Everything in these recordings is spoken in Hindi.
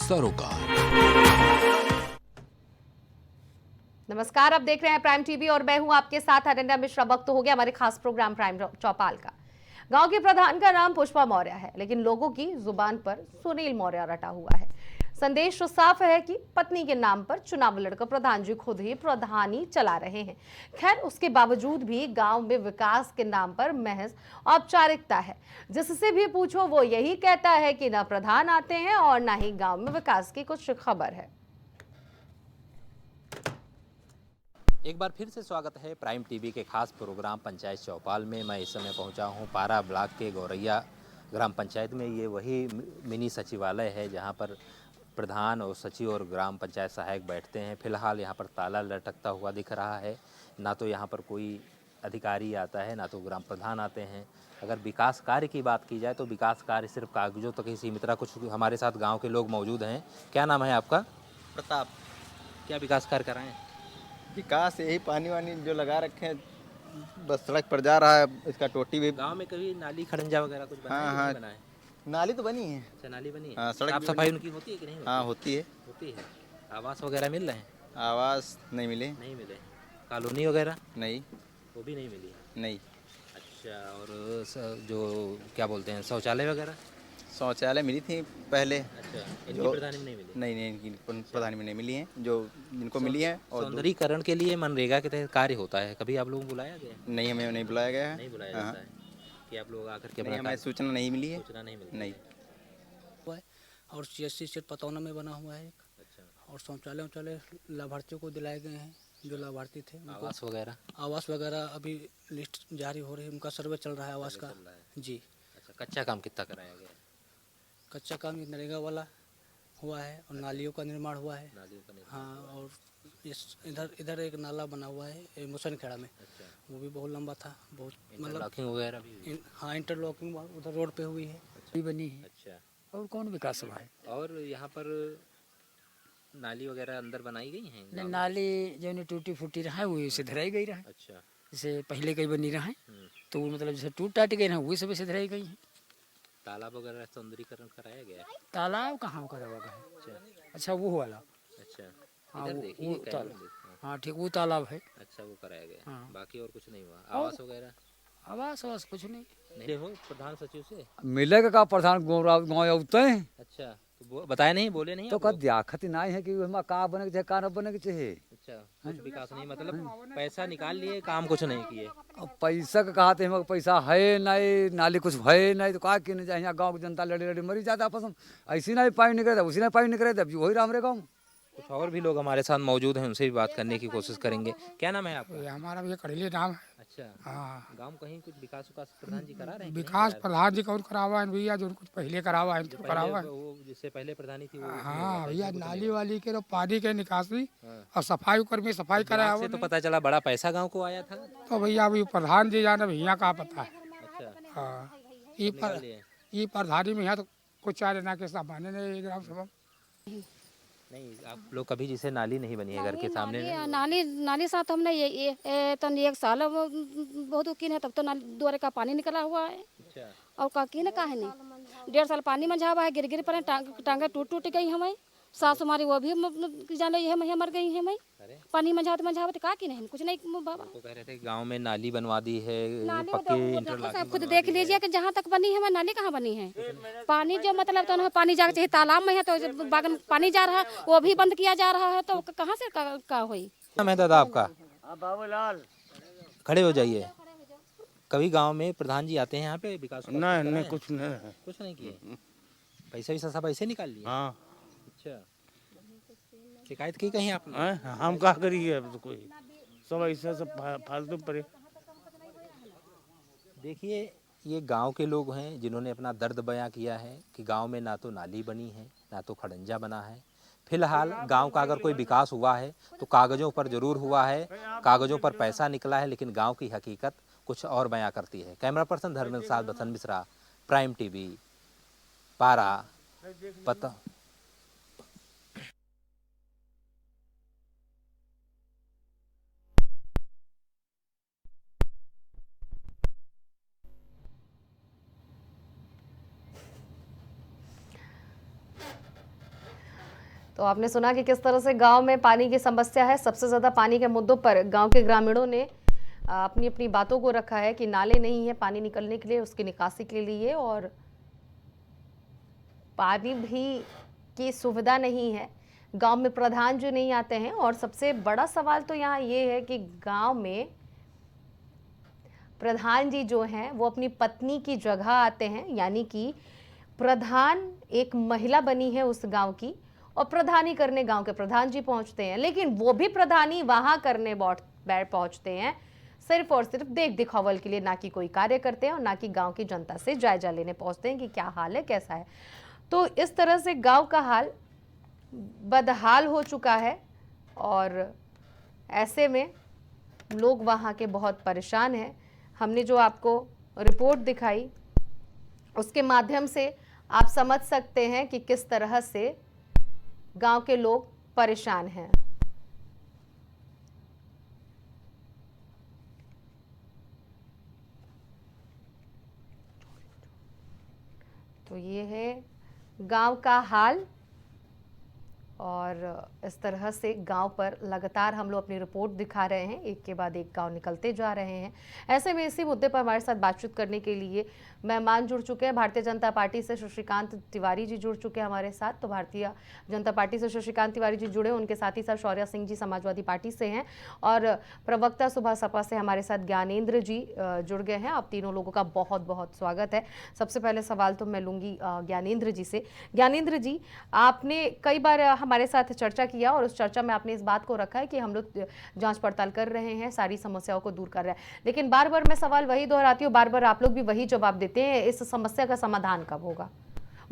सरोकार। नमस्कार, आप देख रहे हैं प्राइम टीवी और मैं हूं आपके साथ अनन्या मिश्रा। वक्त हो गया हमारे खास प्रोग्राम प्राइम चौपाल का। गांव के प्रधान का नाम पुष्पा मौर्य है, लेकिन लोगों की जुबान पर सुनील मौर्य रटा हुआ है। संदेश तो साफ है कि पत्नी के नाम पर चुनाव लड़कर प्रधान जी खुद ही प्रधानी चला रहे हैं। खैर, उसके बावजूद भी गांव में विकास के नाम पर महज औपचारिकता है। जिससे भी पूछो वो यही कहता है कि न प्रधान आते हैं और न ही गांव में विकास की कुछ खबर है। एक बार फिर से स्वागत है प्राइम टीवी के खास प्रोग्राम पंचायत चौपाल में। मैं इस समय पहुंचा हूं पारा ब्लॉक के गौरैया ग्राम पंचायत में। ये वही मिनी सचिवालय है जहां पर प्रधान और सचिव और ग्राम पंचायत सहायक बैठते हैं। फिलहाल यहां पर ताला लटकता हुआ दिख रहा है। ना तो यहां पर कोई अधिकारी आता है, ना तो ग्राम प्रधान आते हैं। अगर विकास कार्य की बात की जाए तो विकास कार्य सिर्फ कागजों तक ही सीमित रहा। कुछ हमारे साथ गाँव के लोग मौजूद हैं। क्या नाम है आपका? प्रताप। क्या विकास कार्य कराएँ? विकास यही पानी वानी जो लगा रखे हैं, बस सड़क पर जा रहा है। इसका टोटी भी गांव में कभी नाली खड़ंजा वगैरह कुछ बना है कि हाँ नहीं बना है? नाली तो बनी है। अच्छा, नाली बनी है। हाँ, सड़क साफ भी सफाई बनी उनकी होती है कि नहीं होती? हाँ होती है। होती है। आवास वगैरह मिल रहे हैं? आवास नहीं मिले। नहीं मिले। कॉलोनी वगैरह नहीं वो भी नहीं मिली? नहीं। अच्छा, और जो क्या बोलते हैं शौचालय वगैरह? शौचालय मिली थी पहले। अच्छा, इनकी जो प्रधानी में नहीं मिली? नहीं, इनकी प्रधानी में नहीं मिली है, जो जिनको मिली है। और सौंदर्यीकरण के लिए मनरेगा के तहत कार्य होता है, कभी आप लोगों को बुलाया गया? नहीं, हमें नहीं बुलाया गया है। नहीं बुलाया हाँ, जाता है कि आप लोग आकर के नहीं, अपना हमें कार्य- सूचना नहीं मिली है। सूचना नहीं मिलती नहीं। है। हुआ है और CSC सेट पतौना में बना हुआ है एक। अच्छा, और शौचालय उचालय लाभार्थियों को दिलाए गए हैं जो लाभार्थी थे उनको। आवास वगैरह? आवास वगैरह अभी लिस्ट जारी हो रही है, उनका सर्वे चल रहा है आवास का। चल रहा है। जी। अच्छा, कच्चा काम कितना कराया गया? कच्चा काम ये नरेगा वाला हुआ है और नालियों का निर्माण हुआ है। नालियों का निर्माण? हाँ, और इस इधर एक नाला बना हुआ है मुसन खेड़ा में। अच्छा, वो भी बहुत लंबा था, बहुत मतलब इंटरलॉकिंग वगैरह भी हुई? हाँ, इंटरलॉकिंग उधर रोड पे हुई है। भी बनी है। अच्छा, और कौन विकास हुआ है? और यहाँ पर नाली वगैरह अंदर बनाई गई हैं गाँव में? नाली जो ने टूटी फूटी रहा है वही से धराई गई रहा है। अच्छा। जैसे पहले कई बनी रहा है हम्म। तो वो मतलब जैसे टूट टाट गए ना वही सब से धराई गई है। तालाब वगैरह सौंदर्यीकरण कराया गया है? तालाब कहाँ करा हुआ है? अच्छा। अच्छा वो वाला। अच्छा, हाँ, इधर वो देखिए कैमरा तालाब। देखिए। हाँ ठीक, वो तालाब है। अच्छा, वो कराया गया। हाँ। बाकी और कुछ नहीं हुआ? आवास वगैरह आवास आवास कुछ नहीं नहीं हो प्रधान सचिव से? मिलेगा का प्रधान गाँव औते हैं अच्छा, तो बताया नहीं, बोले नहीं तो आप का लोग? दियाखत नहीं है कि हमारा का बने के चाहे का न बने के चाहे। अच्छा, कुछ विकास नहीं, मतलब पैसा निकाल लिए, काम कुछ नहीं किए? अब पैसा का कहा हमारे पैसा है नहीं, नाली कुछ है नहीं तो का किने जाए। यहाँ गाँव की जनता लड़ी लड़ी मरी जाता आपस में। ऐसी नहीं पानी निकले उसी नहीं पानी निकले अब वही राम रे गाँव। कुछ और भी लोग हमारे साथ मौजूद हैं, उनसे भी बात करने की कोशिश करेंगे। क्या नाम है आपका? ये हमारा भी करेली नाम है। अच्छा, हाँ, गांव कहीं कुछ विकास प्रधान जी करा रहे हैं कि नहीं विकास करा प्रधान जी कौन करावा है भैया, जो कुछ पहले करावा है तो रहे? करावा पहले है। वो जिससे पहले प्रधानी थी वो उसमें हाँ हुआ था, भैया, इसमें कुछ नहीं नाली हुआ। वाली के तो पानी के निकासी हाँ। और सफाई कर्मी सफाई कराया विभाग से तो पता चला बड़ा पैसा गांव को आया था। तो भैया अभी प्रधान जी जाने भैया का पता है। अच्छा, हाँ, सब निकाल लिए? ये प्रधानी में है तो कुछ चार ना के सामान्य नहीं ग्राम सभा। नहीं, आप लोग कभी जिसे नाली नहीं बनी है घर के सामने में? नाली साथ हमने ये तन एक साल बहुत किन है, तब तो नाली द्वारे का पानी निकला हुआ है। अच्छा, और का किन का है नहीं, 1.5 साल पानी मंझावा है, गिर गिर पर टांगे टूट टूट गई हमें। सास हमारी वो भी जाने ये मैं मर गई है। मैं अरे पानी मंझावत का की नहीं कुछ नहीं बाबा। तो कह रहे थे गांव में नाली बनवा दी है, नाली पक्की तो इंटरलॉकिंग आप खुद बनवा देख दी है। लीजिए कि जहाँ तक बनी है हमें नाली कहाँ बनी है। पानी जो मतलब तो पानी जाके चाहिए तालाब में है तो बागन में पानी जा रहा है, वो भी बंद किया जा रहा है, तो कहाँ से का हुई। नाम है दादा आपका? बाबूलाल। खड़े हो जाइए। कभी गांव में प्रधान जी आते हैं यहाँ पे विकास? नहीं, कुछ नहीं। कुछ नहीं किए? पैसा भी सब ऐसे निकाल लिए? हाँ, अच्छा, शिकायत की कहीं आपने? हम क्या करिए, अब तो कोई सब ऐसा सब फालतू पड़े। देखिए, ये गांव के लोग हैं जिन्होंने अपना दर्द बयां किया है कि गांव में ना तो नाली बनी है, ना तो खड़ंजा बना है। फिलहाल गांव का अगर कोई विकास हुआ है तो कागज़ों पर ज़रूर हुआ है, कागज़ों पर पैसा निकला है, लेकिन गांव की हकीकत कुछ और बयां करती है। कैमरा पर्सन धर्मेंद्र के साथ बसंत मिश्रा, प्राइम टीवी, पारा। पता तो आपने सुना कि किस तरह से गांव में पानी की समस्या है। सबसे ज़्यादा पानी के मुद्दों पर गांव के ग्रामीणों ने अपनी अपनी बातों को रखा है कि नाले नहीं है पानी निकलने के लिए, उसकी निकासी के लिए, और पानी भी की सुविधा नहीं है। गांव में प्रधान जो नहीं आते हैं, और सबसे बड़ा सवाल तो यहाँ ये है कि गांव में प्रधान जी जो हैं वो अपनी पत्नी की जगह आते हैं, यानी कि प्रधान एक महिला बनी है उस गांव की, और प्रधानी करने गांव के प्रधान जी पहुंचते हैं, लेकिन वो भी प्रधानी वहां करने पहुंचते हैं सिर्फ और सिर्फ देख दिखावल के लिए, ना कि कोई कार्य करते हैं और ना कि गांव की जनता से जायजा लेने पहुंचते हैं कि क्या हाल है, कैसा है। तो इस तरह से गांव का हाल बदहाल हो चुका है, और ऐसे में लोग वहां के बहुत परेशान हैं। हमने जो आपको रिपोर्ट दिखाई उसके माध्यम से आप समझ सकते हैं कि किस तरह से गांव के लोग परेशान हैं। तो ये है गांव का हाल, और इस तरह से गांव पर लगातार हम लोग अपनी रिपोर्ट दिखा रहे हैं, एक के बाद एक गांव निकलते जा रहे हैं। ऐसे में इसी मुद्दे पर हमारे साथ बातचीत करने के लिए मेहमान जुड़ चुके हैं। भारतीय जनता पार्टी से शशिकांत तिवारी जी जुड़ चुके हैं हमारे साथ। तो भारतीय जनता पार्टी से शशिकांत तिवारी जी जुड़े, उनके साथ ही साथ शौर्या सिंह जी समाजवादी पार्टी से हैं, और प्रवक्ता सुबह सपा से हमारे साथ ज्ञानेंद्र जी जुड़ गए हैं। आप तीनों लोगों का बहुत बहुत स्वागत है। सबसे पहले सवाल तो मैं लूँगी ज्ञानेंद्र जी से। ज्ञानेंद्र जी, आपने कई बार हमारे साथ चर्चा किया, और उस चर्चा में आपने इस बात को रखा है कि हम लोग जांच पड़ताल कर रहे हैं, सारी समस्याओं को दूर कर रहे हैं, लेकिन बार बार मैं सवाल वही दोहराती हूँ, बार बार आप लोग भी वही जवाब देते हैं, इस समस्या का समाधान कब होगा?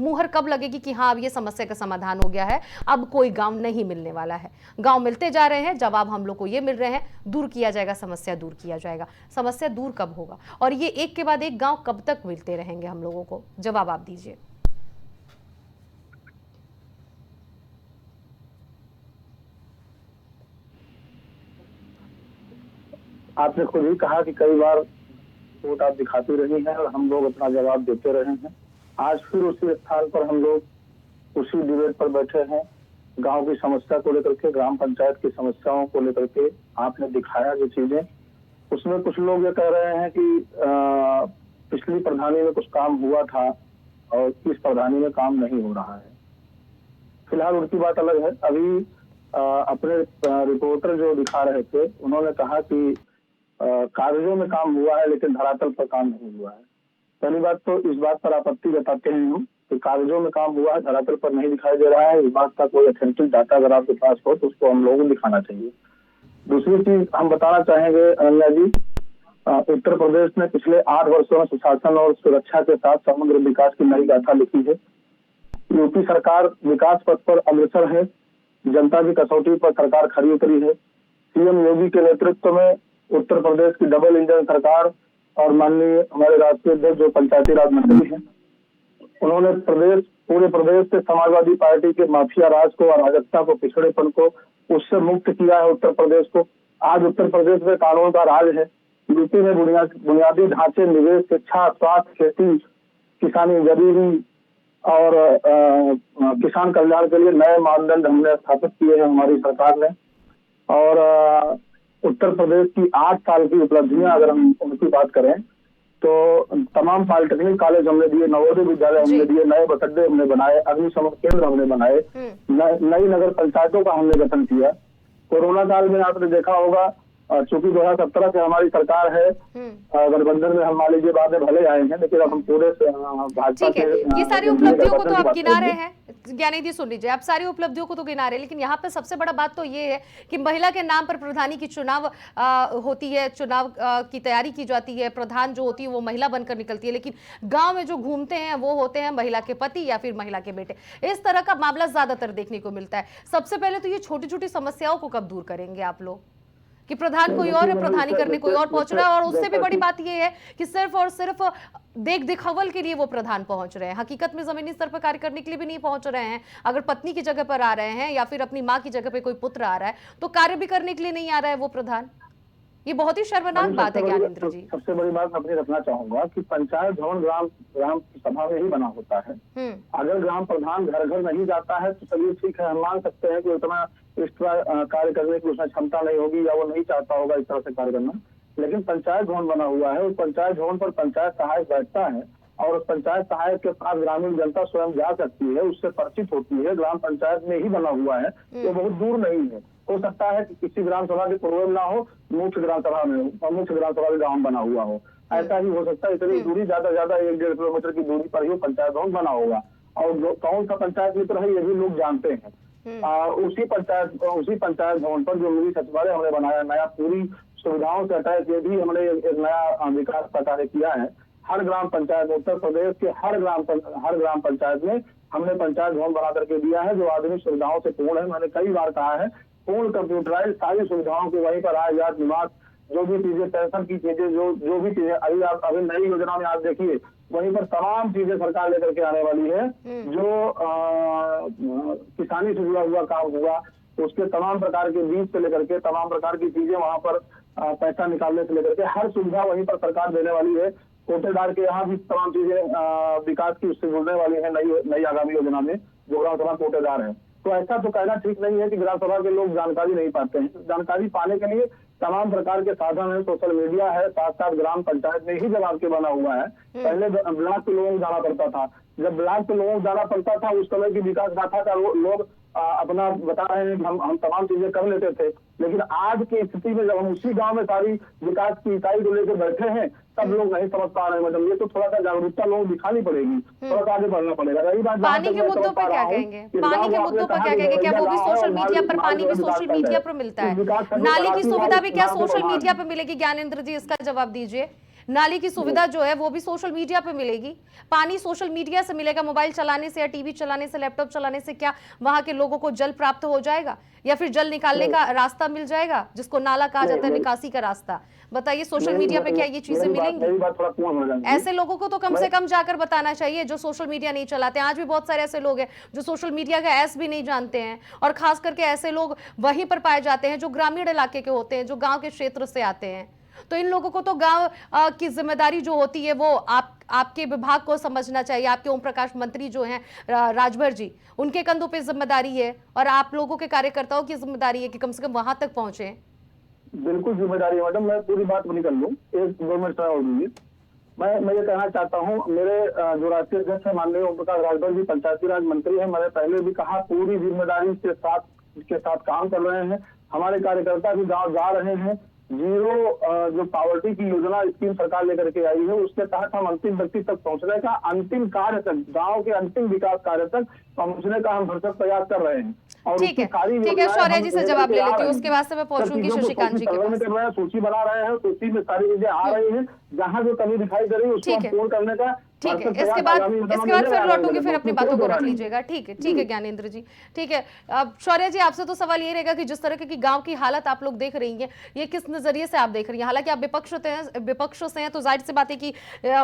मुहर कब लगेगी कि हाँ अब ये समस्या का समाधान हो गया है, अब कोई गांव नहीं मिलने वाला है? गांव मिलते जा रहे हैं, जवाब हम लोग को ये मिल रहे हैं, दूर किया जाएगा, समस्या दूर किया जाएगा। समस्या दूर कब होगा, और ये एक के बाद एक गांव कब तक मिलते रहेंगे हम लोगों को? जवाब आप दीजिए। आपने खुद ही कहा कि कई बार वोट आप दिखाती रही हैं और हम लोग अपना जवाब देते रहे हैं। आज फिर उसी स्थान पर हम लोग उसी डिबेट पर बैठे हैं। गांव की समस्या को लेकर के, ग्राम पंचायत की समस्याओं को लेकर के आपने दिखाया जो चीजें, उसमें कुछ लोग ये कह रहे हैं कि पिछली प्रधानी में कुछ काम हुआ था और इस प्रधानी में काम नहीं हो रहा है। फिलहाल उनकी बात अलग है। अभी अपने रिपोर्टर जो दिखा रहे थे, उन्होंने कहा कि कागजों में काम हुआ है लेकिन धरातल पर काम नहीं हुआ है। पहली बात तो इस बात पर आपत्ति जताते हैं हम कि कागजों में काम हुआ है, धरातल पर नहीं दिखाई दे रहा है। इस बात का कोई ऑथेंटिक डाटा अगर आपके पास हो तो उसको हम लोगों को दिखाना चाहिए। दूसरी चीज हम बताना चाहेंगे अनन्या जी, उत्तर प्रदेश ने पिछले 8 वर्षों में सुशासन और सुरक्षा के साथ समग्र विकास की नई गाथा लिखी है। यूपी सरकार विकास पथ पर अग्रसर है, जनता की कसौटी पर सरकार खरी उतरी है। सीएम योगी के नेतृत्व में उत्तर प्रदेश की डबल इंजन सरकार और माननीय हमारे राष्ट्रीय अध्यक्ष जो पंचायती राज मंत्री हैं, उन्होंने पूरे प्रदेश से समाजवादी पार्टी के माफिया राज को, अराजकता को, पिछड़ेपन को उससे मुक्त किया है उत्तर प्रदेश को। आज उत्तर प्रदेश में कानून का राज है। यूपी में बुनियादी ढांचे, निवेश, शिक्षा, स्वास्थ्य, खेती, किसानी, गरीबी और किसान कल्याण के लिए नए मानदंड हमने स्थापित किए हैं हमारी सरकार ने। और उत्तर प्रदेश की 8 साल की उपलब्धियां अगर हम उनकी बात करें तो तमाम पॉलिटेक्निक कॉलेज हमने दिए, नवोदय विद्यालय हमने दिए, नए बस अड्डे हमने बनाए, अग्निशमन केंद्र हमने बनाए, नई नगर पंचायतों का हमने गठन किया। कोरोना काल में आपने देखा होगा, चूंकि 2017 से हमारी सरकार है, गठबंधन में हम मान लीजिए बाद में भले आए हैं, लेकिन अब हम पूरे भाजपा के ये सारी उपलब्धियों को तो आप गिना रहे हैं। ज्ञानेंद्र जी सुन लीजिए, आप सारी उपलब्धियों को तो गिना रहे हैं, लेकिन यहाँ पे सबसे बड़ा बात तो ये है कि महिला के नाम पर प्रधानी की चुनाव होती है, चुनाव की तैयारी की जाती है, प्रधान जो होती है वो महिला बनकर निकलती है, लेकिन गाँव में जो घूमते हैं वो होते हैं महिला के पति या फिर महिला के बेटे। इस तरह का मामला ज्यादातर देखने को मिलता है। सबसे पहले तो ये छोटी छोटी समस्याओं को कब दूर करेंगे आप लोग कि प्रधान कोई और है, प्रधानी करने कोई और पहुंच रहा है? और उससे भी बड़ी बात यह है कि सिर्फ और सिर्फ देख दिखावल के लिए वो प्रधान पहुंच रहे हैं, हकीकत में जमीनी स्तर पर कार्य करने के लिए भी नहीं पहुंच रहे हैं। अगर पत्नी की जगह पर आ रहे हैं या फिर अपनी माँ की जगह पे कोई पुत्र आ रहा है तो कार्य भी करने के लिए नहीं आ रहा है वो प्रधान। ये बहुत ही शर्मनाक बात है ज्ञानेंद्र जी। सबसे बड़ी बात मैं अपनी रखना चाहूंगा कि पंचायत भवन ग्राम सभा में ही बना होता है। अगर ग्राम प्रधान घर घर नहीं जाता है तो चलिए ठीक है, हम मान सकते हैं कि उतना एक्स्ट्रा कार्य करने की उसमें क्षमता नहीं होगी या वो नहीं चाहता होगा इस तरह से कार्य करना। लेकिन पंचायत भवन बना हुआ है, उस पंचायत भवन पर पंचायत सहायक बैठता है और उस पंचायत सहायक के पास ग्रामीण जनता स्वयं जा सकती है, उससे परिचित होती है। ग्राम पंचायत में ही बना हुआ है, तो बहुत दूर नहीं है। हो सकता है कि किसी ग्राम सभा के पूर्व में ना हो, मुख्य ग्राम सभा में हो और मुख्य ग्राम सभा के गाँव बना हुआ हो, ऐसा ही हो सकता है। इतनी दूरी ज्यादा 1-1.5 किलोमीटर की दूरी पर ही पंचायत भवन बना होगा। और कौन सा पंचायत मित्र है ये भी लोग जानते हैं। उसी पंचायत भवन पर जो मिनी सचिवालय हमने बनाया नया, पूरी सुविधाओं से अटैच, ये भी हमने एक नया विकास का कार्य किया है। हर ग्राम पंचायत, उत्तर प्रदेश के हर ग्राम पंचायत में हमने पंचायत भवन बना करके दिया है, जो आधुनिक सुविधाओं से पूर्ण है। मैंने कई बार कहा है, पूर्ण कंप्यूटराइज सारी सुविधाओं को वहीं पर आय जात निवास, जो भी चीजें, पेंशन की चीजें, जो भी चीजें अभी नई योजना में आप देखिए, वहीं पर तमाम चीजें सरकार लेकर के आने वाली है। जो किसानी से जुड़ा हुआ काम हुआ, उसके तमाम प्रकार के बीज से लेकर के तमाम प्रकार की चीजें वहां पर पैसा निकालने से लेकर के हर सुविधा वहीं पर सरकार देने वाली है। कोटेदार के यहाँ भी तमाम चीजें विकास की उससे जुड़ने वाली है नई आगामी योजना में, जो ग्राम सभा कोटेदार है। तो ऐसा तो कहना ठीक नहीं है कि ग्राम सभा के लोग जानकारी नहीं पाते हैं। जानकारी पाने के लिए तमाम प्रकार के साधन है, सोशल मीडिया है, साथ साथ ग्राम पंचायत में ही जब आपके बना हुआ है। पहले ब्लॉक के लोगों को जाना पड़ता था, जब ब्लॉक के लोगों को जाना पड़ता था उस समय की विकास गाथा का लोग अपना बता रहे हैं कि हम तमाम चीजें कर लेते थे। लेकिन आज की स्थिति में जब हम उसी गांव में सारी विकास की इकाई को लेकर बैठे हैं, तब लोग नहीं समझ पा रहे हैं। मैडम, ये तो थोड़ा सा जागरूकता लोगों को दिखानी पड़ेगी, थोड़ा सा आगे बढ़ना पड़ेगा। रही बात पानी के मुद्दों पर क्या कहेंगे? पानी के मुद्दों पर क्या कहेंगे? क्या वो भी सोशल मीडिया पर, पानी भी सोशल मीडिया पर मिलता है? नाली की सुविधा भी क्या सोशल मीडिया पर मिलेगी? ज्ञानेंद्र जी, इसका जवाब दीजिए। नाली की सुविधा जो है वो भी सोशल मीडिया पे मिलेगी, पानी सोशल मीडिया से मिलेगा। मोबाइल चलाने से या टीवी चलाने से, लैपटॉप चलाने से क्या वहां के लोगों को जल प्राप्त हो जाएगा या फिर जल निकालने का रास्ता मिल जाएगा, जिसको नाला कहा जाता है, निकासी का रास्ता? बताइए, सोशल मीडिया पे क्या ये चीजें मिलेंगी? ऐसे लोगों को तो कम से कम जाकर बताना चाहिए जो सोशल मीडिया नहीं चलाते। आज भी बहुत सारे ऐसे लोग हैं जो सोशल मीडिया का एस भी नहीं जानते हैं, और खास करके ऐसे लोग वहीं पर पाए जाते हैं जो ग्रामीण इलाके के होते हैं, जो गाँव के क्षेत्र से आते हैं। तो इन लोगों को तो गांव की जिम्मेदारी जो होती है वो आपके विभाग को समझना चाहिए। आपके ओम प्रकाश मंत्री जो हैं राजभर जी, उनके कंधों पे जिम्मेदारी है, और आप लोगों के कार्यकर्ताओं की जिम्मेदारी है कि कम से कम वहां तक पहुंचे। बिल्कुल जिम्मेदारी है मैडम। मैं पूरी बात नहीं कर लूँ, 1-2 मिनट और दीजिए। मैं ये कहना चाहता हूँ, मेरे जो राष्ट्रीय अध्यक्ष है माननीय ओम प्रकाश राजभर जी, पंचायती राज मंत्री है, मैंने पहले भी कहा पूरी जिम्मेदारी के साथ काम कर रहे हैं। हमारे कार्यकर्ता भी गाँव जा रहे हैं। जीरो जो पावर्टी की योजना स्कीम सरकार लेकर के आई है, उसके तहत हम अंतिम व्यक्ति तक पहुंचने का, अंतिम कार्य तक, गांव के अंतिम विकास कार्य तक पहुंचने का हम भरसक प्रयास कर रहे हैं। और ठीक है, शौर्य जी से जवाब ले लेती हूँ, उसके बाद से मैं पहुंचूंगी शशिकांत जी के पास। सूची बना रहे हैं, सूची में सारी चीजें आ रही है, जहाँ जो कमी दिखाई दे रही है उसको पूर्ण करने का। ठीक है, इसके बाद फिर लौटूंगी, फिर अपनी बातों को रख लीजिएगा। ठीक है ज्ञानेंद्र जी, ठीक है। अब शौर्य जी, आपसे तो सवाल ये रहेगा कि जिस तरह की गांव की हालत आप लोग देख रही हैं, ये किस नजरिए से आप देख रही हैं? हालांकि आप विपक्ष से हैं, तो जाहिर सी बात है कि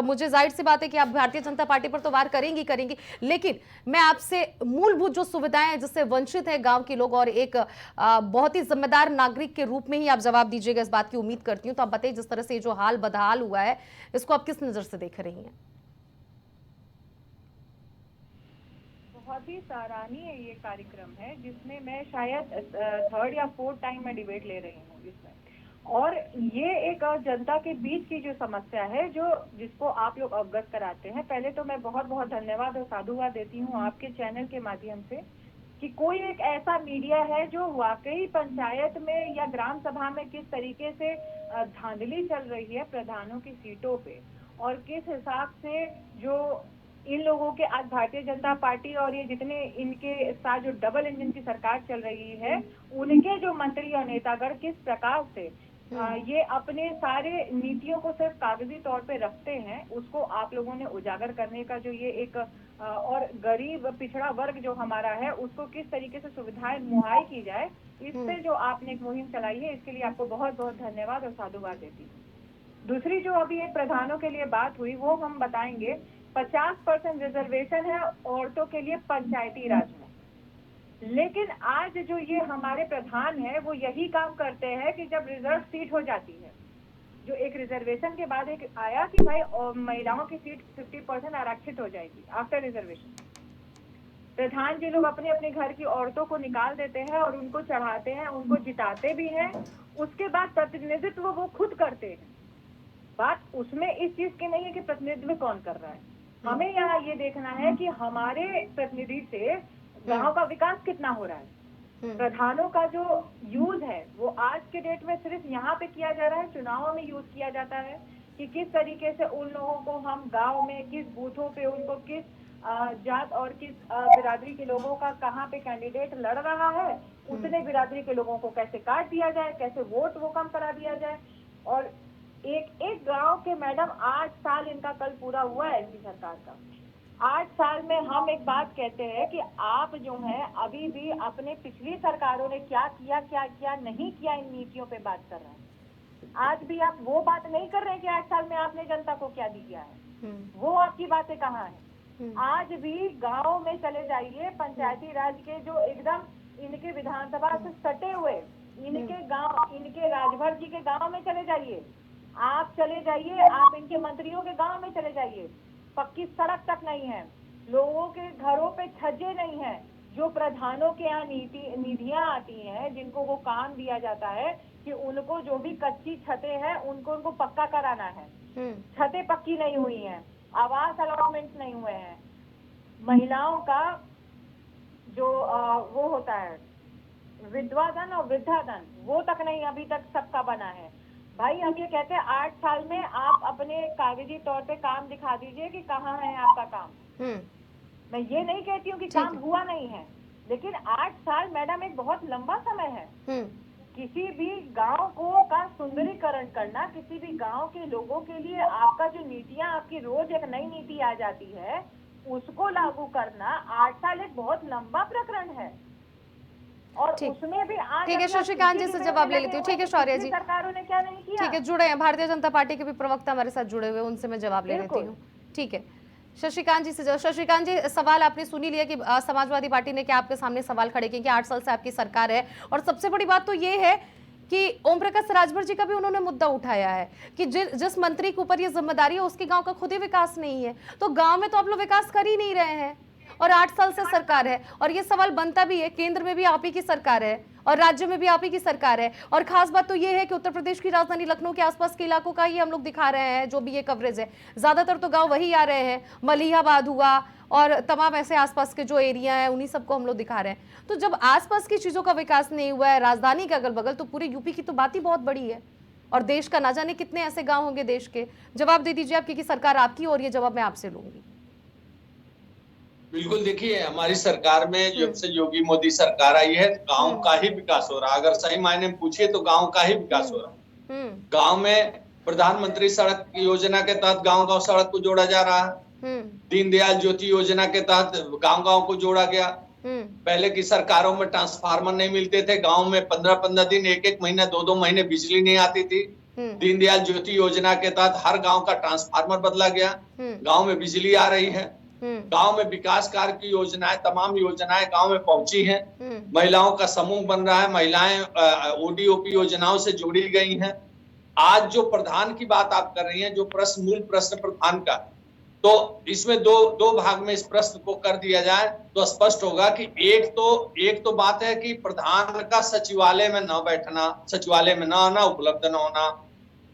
मुझे जाहिर सी बात है कि आप भारतीय जनता पार्टी पर तो वार करेंगी, लेकिन मैं आपसे मूलभूत जो सुविधाएं हैं जिससे वंचित है गांव के लोग, और एक बहुत ही जिम्मेदार नागरिक के रूप में ही आप जवाब दीजिएगा, इस बात की उम्मीद करती हूँ। तो आप बताइए, जिस तरह से जो हाल बदहाल हुआ है, इसको आप किस नजर से देख रही हैं? बहुत ही सराहनीय ये कार्यक्रम है, जिसमें मैं शायद 3rd या 4th टाइम में डिबेट ले रही हूँ इसमें। और ये एक जनता के बीच की जो समस्या है, जिसको आप लोग अवगत कराते हैं। पहले तो मैं बहुत बहुत धन्यवाद और साधुवाद देती हूँ आपके चैनल के माध्यम से कि कोई एक ऐसा मीडिया है जो वाकई पंचायत में या ग्राम सभा में किस तरीके से धांधली चल रही है प्रधानों की सीटों पे, और किस हिसाब से जो इन लोगों के आज भारतीय जनता पार्टी और ये जितने इनके साथ जो डबल इंजन की सरकार चल रही है, उनके जो मंत्री और नेतागण किस प्रकार से ये अपने सारे नीतियों को सिर्फ कागजी तौर पे रखते हैं, उसको आप लोगों ने उजागर करने का जो ये एक और गरीब पिछड़ा वर्ग जो हमारा है उसको किस तरीके से सुविधाएं मुहैया की जाए, इस पे जो आपने एक मुहिम चलाई है, इसके लिए आपको बहुत बहुत धन्यवाद और साधुवाद देती हूँ। दूसरी जो अभी एक प्रधानों के लिए बात हुई वो हम बताएंगे। 50% रिजर्वेशन है औरतों के लिए पंचायती राज में, लेकिन आज जो ये हमारे प्रधान है वो यही काम करते हैं कि जब रिजर्व सीट हो जाती है, जो एक रिजर्वेशन के बाद एक आया कि भाई महिलाओं की सीट 50% आरक्षित हो जाएगी आफ्टर रिजर्वेशन, प्रधान जी लोग अपने अपने घर की औरतों को निकाल देते हैं और उनको चढ़ाते हैं, उनको जिताते भी हैं, उसके बाद प्रतिनिधित्व वो खुद करते हैं। बात उसमें इस चीज की नहीं है कि प्रतिनिधित्व कौन कर रहा है, हमें यहाँ ये देखना है कि हमारे प्रतिनिधि से गांव का विकास कितना हो रहा है। प्रधानों का जो यूज है वो आज के डेट में सिर्फ यहाँ पे किया जा रहा है, चुनावों में यूज किया जाता है कि किस तरीके से उन लोगों को हम गांव में किस बूथों पे उनको किस जात और किस बिरादरी के लोगों का कहाँ पे कैंडिडेट लड़ रहा है, उतने बिरादरी के लोगों को कैसे काट दिया जाए, कैसे वोट वो कम करा दिया जाए। और एक एक गांव के मैडम 8 साल इनका कल पूरा हुआ है एमपी सरकार का, 8 साल में हम एक बात कहते हैं कि आप जो है अभी भी अपने पिछली सरकारों ने क्या किया नहीं किया इन नीतियों पे बात कर रहे हैं। आज भी आप वो बात नहीं कर रहे हैं कि 8 साल में आपने जनता को क्या दिया है, वो आपकी बातें कहाँ है। आज भी गांव में चले जाइए, पंचायती राज के जो एकदम इनके विधानसभा से सटे हुए इनके गांव, इनके राजभर जी के गांव में चले जाइए, आप चले जाइए, आप इनके मंत्रियों के गांव में चले जाइए, पक्की सड़क तक नहीं है, लोगों के घरों पे छज्जे नहीं है। जो प्रधानों के यहाँ निधियां आती हैं, जिनको वो काम दिया जाता है कि उनको जो भी कच्ची छतें हैं उनको पक्का कराना है, छतें पक्की नहीं हुई हैं, आवास अलॉटमेंट नहीं हुए हैं, महिलाओं का जो वो होता है विधवा धन और वृद्धा धन वो तक नहीं अभी तक सबका बना है। भाई हम ये कहते हैं 8 साल में आप अपने कागजी तौर पे काम दिखा दीजिए कि कहाँ है आपका काम। मैं ये नहीं कहती हूँ कि काम हुआ नहीं है, लेकिन 8 साल मैडम एक बहुत लंबा समय है। किसी भी गांव को का सुंदरीकरण करना, किसी भी गांव के लोगों के लिए आपका जो नीतियां, आपकी रोज एक नई नीति आ जाती है उसको लागू करना 8 साल एक बहुत लंबा प्रकरण है। और उसमें भी आज ठीक है, शशिकांत जी से जवाब ले लेती हूँ। ठीक है शौर्य जी, सरकारों ने क्या नहीं किया। ठीक है, जुड़े हैं भारतीय जनता पार्टी के भी प्रवक्ता हमारे साथ जुड़े हुए, उनसे मैं जवाब ले लेती हूँ। ठीक है, शशिकांत जी से शशिकांत जी, सवाल आपने सुन ही लिया कि समाजवादी पार्टी ने क्या आपके सामने सवाल खड़े किए कि 8 साल से आपकी सरकार है, और सबसे बड़ी बात तो ये है कि ओम प्रकाश राजभर जी का भी उन्होंने मुद्दा उठाया है कि जिस मंत्री के ऊपर ये जिम्मेदारी है उसके गांव का खुद ही विकास नहीं है, तो गांव में तो आप लोग विकास कर ही नहीं रहे हैं, और 8 साल से सरकार है। और ये सवाल बनता भी है, केंद्र में भी आप ही की सरकार है और राज्य में भी आप ही की सरकार है, और खास बात तो ये है कि उत्तर प्रदेश की राजधानी लखनऊ के आसपास के इलाकों का ही हम लोग दिखा रहे हैं, जो भी ये कवरेज है ज्यादातर तो गांव वही आ रहे हैं, मलिहाबाद हुआ और तमाम ऐसे आसपास के जो एरिया है उन्हीं सबको हम लोग दिखा रहे हैं। तो जब आसपास की चीजों का विकास नहीं हुआ है, राजधानी के अगल बगल, तो पूरे यूपी की तो बात ही बहुत बड़ी है, और देश का ना जाने कितने ऐसे गाँव होंगे देश के। जवाब दे दीजिए आप, क्योंकि सरकार आपकी और ये जवाब मैं आपसे लूंगी। बिल्कुल, देखिए हमारी सरकार में जब से योगी मोदी सरकार आई है गांव का ही विकास हो रहा है। अगर सही मायने में पूछिए तो गांव का ही विकास हो रहा है। गांव में प्रधानमंत्री सड़क योजना के तहत गांव-गांव सड़क को जोड़ा जा रहा है। दीनदयाल ज्योति योजना के तहत गांव-गांव को जोड़ा गया। पहले की सरकारों में ट्रांसफार्मर नहीं मिलते थे, गाँव में 15-15 दिन, 1-1 महीना, 2-2 महीने बिजली नहीं आती थी। दीनदयाल ज्योति योजना के तहत हर गाँव का ट्रांसफार्मर बदला गया, गाँव में बिजली आ रही है। गांव में विकास कार्य की योजनाएं, तमाम योजनाएं गांव में पहुंची हैं। महिलाओं का समूह बन रहा है, महिलाएं ओडीओपी योजनाओं से जोड़ी गई हैं। आज जो प्रधान की बात आप कर रही हैं, जो प्रश्न, मूल प्रश्न प्रधान का, तो इसमें दो भाग में इस प्रश्न को कर दिया जाए तो स्पष्ट होगा कि एक तो बात है कि प्रधान का सचिवालय में न बैठना, सचिवालय में न आना, उपलब्ध न होना।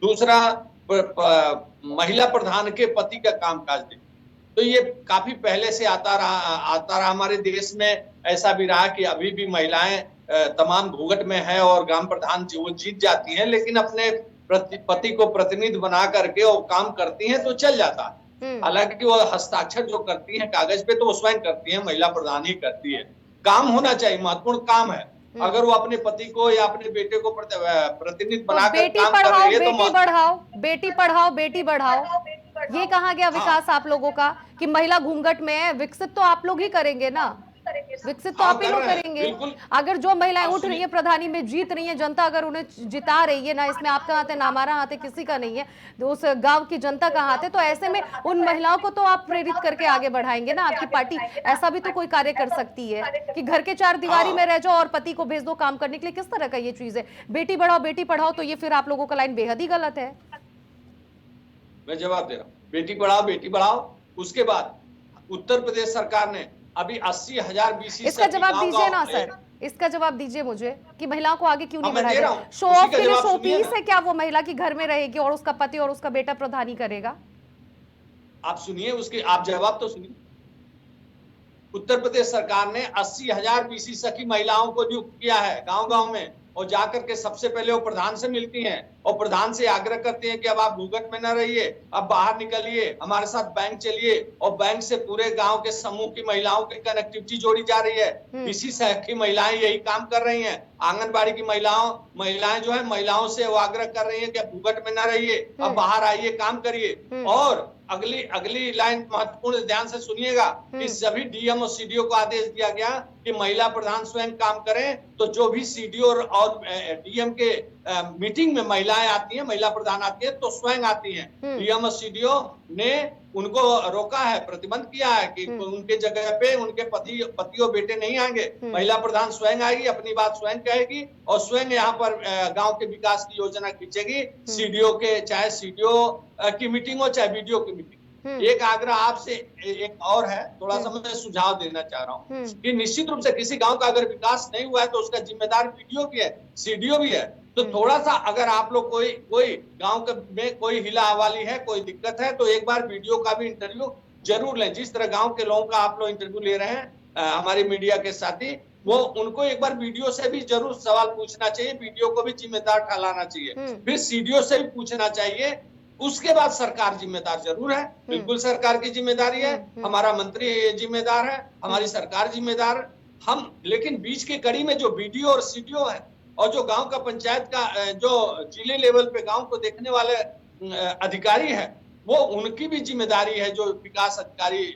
दूसरा, महिला प्रधान के पति का कामकाज देखना। तो ये काफी पहले से आता रहा हमारे देश में। ऐसा भी रहा कि अभी भी महिलाएं तमाम भूगट में है और ग्राम प्रधान वो जीत जाती हैं, लेकिन अपने पति को प्रतिनिधि बना करके वो काम करती हैं तो चल जाता है। हालांकि वो हस्ताक्षर जो करती हैं कागज पे तो वो स्वयं करती हैं, महिला प्रधान ही करती है। काम होना चाहिए, महत्वपूर्ण काम है। अगर वो अपने पति को या अपने बेटे को प्रतिनिधि बनाकर काम कर रही है तो बेटी पढ़ाओ बेटी बढ़ाओ, ये कहाँ गया विकास आप लोगों का कि महिला घूंघट में है? विकसित तो आप लोग ही करेंगे ना, विकसित तो आप ही लोग करेंगे। अगर जो महिलाएं उठ रही है, प्रधानी में जीत रही है, जनता अगर उन्हें जिता रही है ना, इसमें आपका हाथ है ना हमारा हाथ है, किसी का नहीं है, उस गांव की जनता का हाथ है, तो ऐसे में उन महिलाओं को तो आप प्रेरित करके आगे बढ़ाएंगे ना। आपकी पार्टी ऐसा भी तो कोई कार्य कर सकती है कि घर के चार दीवारी में रह जाओ और पति को भेज दो काम करने के लिए। किस तरह का ये चीज है? बेटी बढ़ाओ बेटी पढ़ाओ, तो ये फिर आप लोगों का लाइन बेहद ही गलत है। मैं जवाब दे रहा हूँ, बेटी पढ़ाओ। उसके बाद उत्तर प्रदेश सरकार ने अभी 80,000 बीसी, इसका जवाब दीजिए ना सर, इसका जवाब दीजिए मुझे कि महिलाओं को आगे क्यों नहीं बढ़ाया जा रहा? शो ऑफ के लिए शो पीस है क्या वो महिला की घर में रहेगी और उसका पति और उसका बेटा प्रधानी करेगा? आप सुनिए, उसके आप जवाब तो सुनिए। उत्तर प्रदेश सरकार ने 80,000 बीसी सखी महिलाओं को नियुक्त किया है गांव-गांव में, और जाकर के सबसे पहले वो प्रधान से मिलती हैं और प्रधान से आग्रह करती हैं कि अब आप घूंघट में न रहिए, अब बाहर निकलिए, हमारे साथ बैंक चलिए, और बैंक से पूरे गांव के समूह की महिलाओं की कनेक्टिविटी जोड़ी जा रही है। बीसी सखी महिलाएं यही काम कर रही हैं। आंगनबाड़ी की महिलाएं जो है, महिलाओं से वो आग्रह कर रही है कि अब घूंघट में न रहिए, अब बाहर आइए, काम करिए। और अगली लाइन महत्वपूर्ण, ध्यान से सुनिएगा कि सभी डीएम और सीडीओ को आदेश दिया गया कि महिला प्रधान स्वयं काम करें। तो जो भी सीडीओ और डीएम के मीटिंग में महिलाएं आती हैं, महिला प्रधान आती है, तो स्वयं आती हैं। डीएम और सीडीओ ने उनको रोका है, प्रतिबंध किया है कि उनके जगह पे उनके पति और बेटे नहीं आएंगे। महिला प्रधान स्वयं आएगी, अपनी बात स्वयं कहेगी और स्वयं यहाँ पर गांव के विकास की योजना खींचेगी। सीडीओ के, चाहे सीडीओ की मीटिंग हो चाहे बीडीओ की मीटिंग। एक आग्रह आपसे एक और है, थोड़ा सा मैं सुझाव देना चाह रहा हूँ कि निश्चित रूप से किसी गांव का अगर विकास नहीं हुआ है तो उसका जिम्मेदार बीडीओ भी है, सीडीओ भी है। तो थोड़ा सा अगर आप लोग कोई गांव में कोई हिला हवाली है, कोई दिक्कत है, तो एक बार वीडियो का भी इंटरव्यू जरूर लें। जिस तरह गांव के लोगों का आप लोग इंटरव्यू ले रहे हैं, हमारे मीडिया के साथी, वो उनको एक बार वीडियो से भी जरूर सवाल पूछना चाहिए, वीडियो को भी जिम्मेदार ठहराना चाहिए, फिर सीडीओ से भी पूछना चाहिए। उसके बाद सरकार जिम्मेदार जरूर है, बिल्कुल सरकार की जिम्मेदारी है, हमारा मंत्री जिम्मेदार है, हमारी सरकार जिम्मेदार हम। लेकिन बीच के कड़ी में जो बीडीओ और सीडीओ है और जो गांव का पंचायत का जो जिले लेवल पे गांव को देखने वाले अधिकारी है, वो उनकी भी जिम्मेदारी है। जो विकास अधिकारी,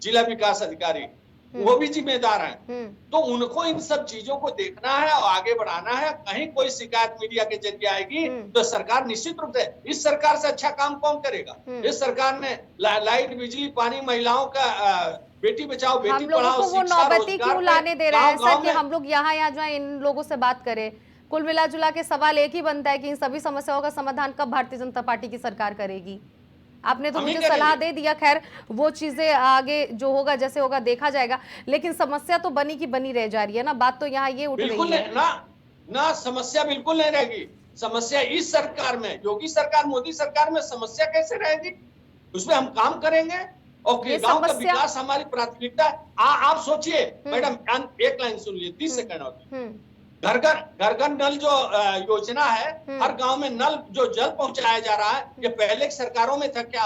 जिला विकास अधिकारी, वो भी जिम्मेदार हैं। तो उनको इन सब चीजों को देखना है और आगे बढ़ाना है। कहीं कोई शिकायत मीडिया के जरिए आएगी तो सरकार निश्चित रूप से, इस सरकार से अच्छा काम कौन करेगा? इस सरकार ने लाइट, बिजली, पानी, महिलाओं का बेटी बचाओ बेटी पढ़ाओ, वो नौबती क्यों लाने दे रहे हैं ऐसा कि हम लोग यहाँ जाए इन लोगों से बात करें? कुल मिला जुला के सवाल एक ही बनता है कि इन सभी समस्याओं का समाधान कब भारतीय जनता पार्टी की सरकार करेगी? आपने तो मुझे सलाह दे दिया, खैर वो चीजें आगे जो होगा जैसे होगा देखा जाएगा, लेकिन समस्या तो बनी की बनी रह जा रही है ना। बात तो यहाँ ये उठ रही है ना, समस्या बिल्कुल नहीं रहेगी। समस्या इस सरकार में, योगी सरकार, मोदी सरकार में समस्या कैसे रहेगी? उसमें हम काम करेंगे और गांव का विकास हमारी प्राथमिकता है। आप सोचिए मैडम, एक लाइन सुन लीजिए, 30 सेकंड होती। घर घर नल जो योजना है, हर गांव में नल जो जल पहुंचाया जा रहा है, ये पहले की सरकारों में था क्या?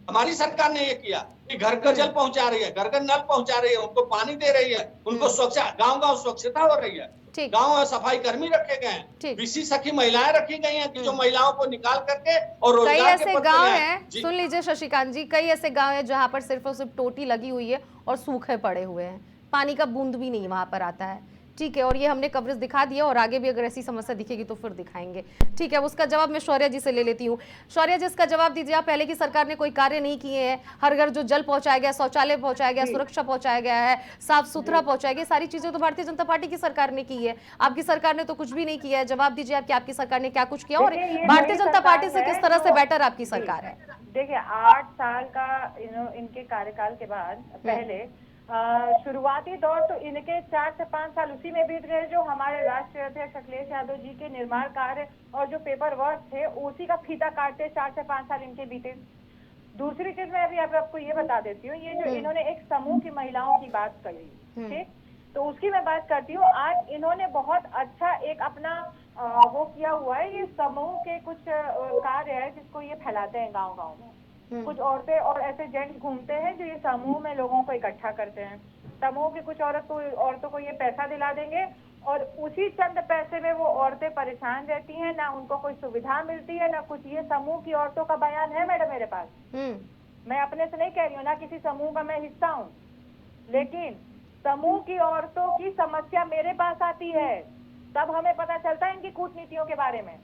हमारी सरकार ने ये किया कि घर घर जल पहुंचा रही है, घर घर नल पहुंचा रही है, उनको पानी दे रही है, उनको स्वच्छता, गांव स्वच्छता हो रही है, गांव में सफाई कर्मी रखे गए हैं, बीसी सखी महिलाएं रखी गई हैं कि जो महिलाओं को निकाल करके और रोजगार के ऐसे गांव हैं, सुन लीजिए शशिकांत जी, कई ऐसे गांव हैं जहां पर सिर्फ और सिर्फ टोटी लगी हुई है और सूखे पड़े हुए हैं, पानी का बूंद भी नहीं वहां पर आता है। ठीक है, और ये हमने कवरेज दिखा दिया और आगे भी अगर ऐसी समस्या दिखेगी तो फिर दिखाएंगे। ठीक है, उसका जवाब मैं शौर्या जी से ले लेती हूँ। शौर्या जी, इसका जवाब दीजिए आप। पहले की सरकार ने कोई कार्य नहीं किए हैं, हर घर जो जल पहुंचाया गया, शौचालय पहुंचाया गया, सुरक्षा पहुंचाया गया है, साफ सुथरा पहुंचाया गया, सारी चीजें तो भारतीय जनता पार्टी की सरकार ने की है। आपकी सरकार ने तो कुछ भी नहीं किया है। जवाब दीजिए आप कि आपकी सरकार ने क्या कुछ किया और भारतीय जनता पार्टी से किस तरह से बेटर आपकी सरकार है? देखिए, 8 साल का इनके कार्यकाल के बाद पहले शुरुआती दौर तो इनके 4 से 5 साल उसी में बीत गए जो हमारे राष्ट्रीय अध्यक्ष अखिलेश यादव जी के निर्माण कार्य और जो पेपर वर्क थे उसी का फीता काटते 4 से 5 साल इनके बीते। दूसरी चीज मैं अभी आपको ये बता देती हूँ, ये जो इन्होंने एक समूह की महिलाओं की बात कही, ठीक, तो उसकी मैं बात करती हूँ। आज इन्होंने बहुत अच्छा एक अपना वो किया हुआ है, ये समूह के कुछ कार्य है जिसको ये फैलाते हैं गाँव गाँव में। कुछ औरतें और ऐसे जेंट्स घूमते हैं जो ये समूह में लोगों को इकट्ठा करते हैं। समूह की कुछ औरतों को ये पैसा दिला देंगे और उसी चंद पैसे में वो औरतें परेशान रहती हैं, ना उनको कोई सुविधा मिलती है ना कुछ। ये समूह की औरतों का बयान है मैडम मेरे पास, मैं अपने से नहीं कह रही हूँ, ना किसी समूह का मैं हिस्सा हूँ, लेकिन समूह की औरतों की समस्या मेरे पास आती है, तब हमें पता चलता है इनकी कूटनीतियों के बारे में।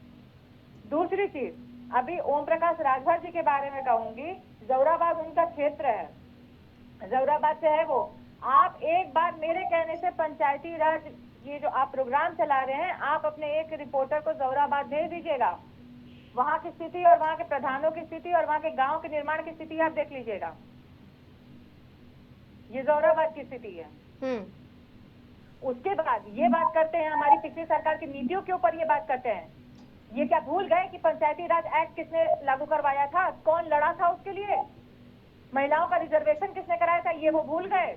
दूसरी चीज, अभी ओम प्रकाश राजभर जी के बारे में कहूंगी, जौराबाद उनका क्षेत्र है, जौराबाद से है वो। आप एक बार मेरे कहने से पंचायती राज ये जो आप प्रोग्राम चला रहे हैं, आप अपने एक रिपोर्टर को जौराबाद भेज दीजिएगा, वहां की स्थिति और वहां के प्रधानों की स्थिति और वहां के गांव के निर्माण की स्थिति आप देख लीजिएगा। ये जौराबाद की स्थिति है। उसके बाद ये बात करते हैं हमारी पिछली सरकार की नीतियों के ऊपर, ये बात करते हैं। ये क्या भूल गए कि पंचायती राज एक्ट किसने लागू करवाया था, कौन लड़ा था उसके लिए, महिलाओं का रिजर्वेशन किसने कराया था, ये वो भूल गए।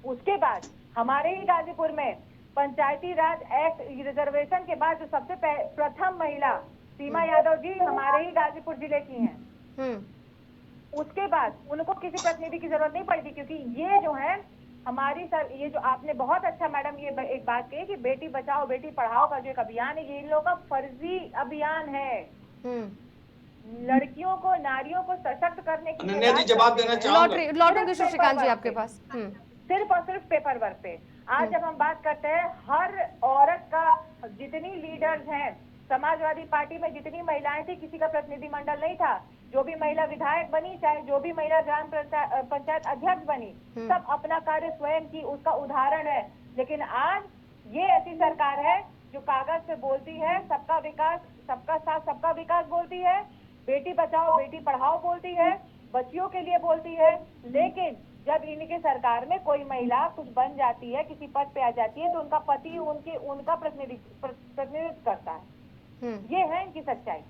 उसके बाद हमारे ही गाजीपुर में पंचायती राज एक्ट रिजर्वेशन के बाद जो सबसे प्रथम महिला सीमा यादव जी हमारे ही गाजीपुर जिले की हैं। उसके बाद उनको किसी प्रतिनिधि की जरूरत नहीं पड़ी थी, क्योंकि ये जो है हमारी ये जो आपने बहुत अच्छा मैडम ये एक बात कही कि बेटी बचाओ बेटी पढ़ाओ का जो एक अभियान है, ये इन लोगों का फर्जी अभियान है। लड़कियों को, नारियों को सशक्त करने के लिए जवाब देना चाहूंगा। लौटूंगी शशिकांत जी आपके पास। सिर्फ और सिर्फ पेपर वर्क पे। आज जब हम बात करते हैं, हर औरत का, जितनी लीडर्स हैं समाजवादी पार्टी में, जितनी महिलाएं थी, किसी का प्रतिनिधिमंडल नहीं था। जो भी महिला विधायक बनी, चाहे जो भी महिला ग्राम पंचायत अध्यक्ष बनी, सब अपना कार्य स्वयं की, उसका उदाहरण है। लेकिन आज ये ऐसी सरकार है जो कागज पे बोलती है सबका विकास, सबका साथ, सबका विकास बोलती है, बेटी बचाओ बेटी पढ़ाओ बोलती है, बच्चियों के लिए बोलती है। लेकिन जब इनके सरकार में कोई महिला कुछ बन जाती है, किसी पद पे आ जाती है, तो उनका पति उनका प्रतिनिधित्व करता है। ये है इनकी सच्चाई।